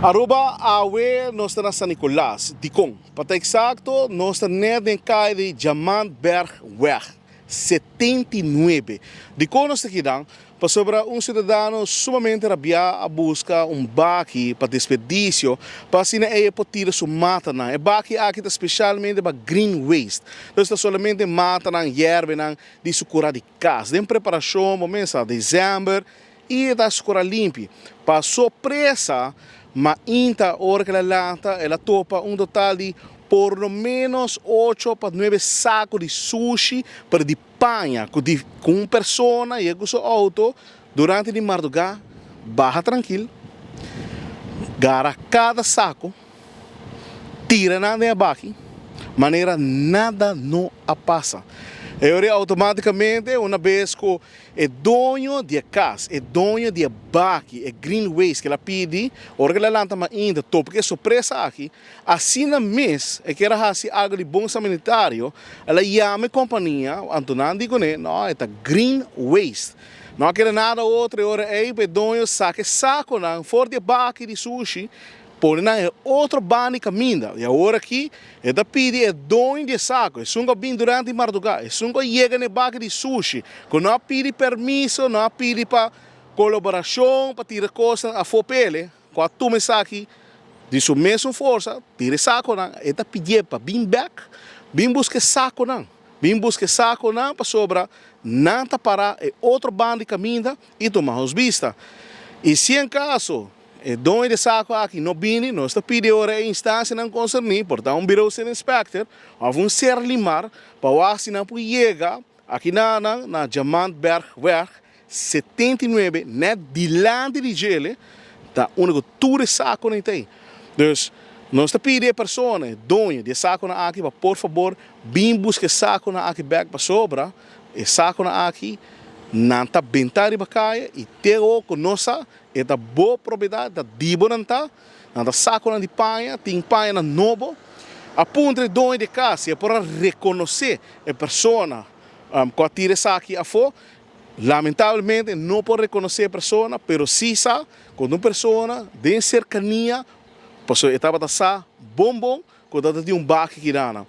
Aruba awe nós estamos na San Nicolás, Dicom. Para exato, nós estamos na caia de Diamantbergweg 79. Dicom nós estamos aqui para sobre cidadão sumamente rabiado a buscar baqui para desperdício, para assim ele pode tirar sua mata. E baqui aqui especialmente para green waste. Nós está somente mata na erva de sucura de casa. Em preparação, momento de dezembro, e da sucura limpa. Para surpresa, mas inta hora que ela topa total de por lo menos 8 para 9 sacos de sushi para de panha com uma pessoa e com seu auto durante a madrugada, barra tranquilo, gara cada saco, tira nada abaixo, maneira nada não passa. E automaticamente, uma vez que o dono de casa, o dono de baqui, o green waste que ela pede, ora que ela lanta ainda top, porque surpresa aqui, assim na mês, é que ela faz algo de bom sanitário, ela chama a companhia, Antonando digo, não, é green waste. Não quer nada outro, ora é o dono saca saco, não, for de baqui de sushi, por na outro bani caminha e agora aqui é da pedir é dono de saco é sunga bem durante a madrugada é sunga chega no baque de sushi que não pede permisso não pede para colaboração para tirar coisas a fopele quando tu me aqui de sua mesma força tira saco não é da pedir para bem back bem buscar saco não bem buscar saco não para sobra nada para é outro bani caminha e tomar os vista e se em caso e dono de saco aqui não vini, nós está pedindo a instância não concernir, portanto bureau ser inspector, algum ser limar, para o assinar por chegar aqui na Diamantbergweg 79, net dilante de gele, tá único tudo saco não tem. Dus nós está pedindo a pessoa, dono de saco na aqui, para por favor, bem buscar saco na aqui back para sobra, e saco na aqui não está bem tarde para cair e ter o que nossa é da boa propriedade da dibo não está saco de panha tem panha na novo a ponto de dono de casa é para reconhecer a pessoa que tira aqui a fora lamentavelmente não pode reconhecer a pessoa pero sim sabe quando uma pessoa de cercania passou estava da sa bom quando tem baque que dá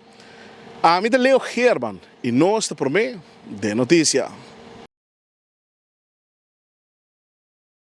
a mim de Leo Herman e nós te prometo de notícia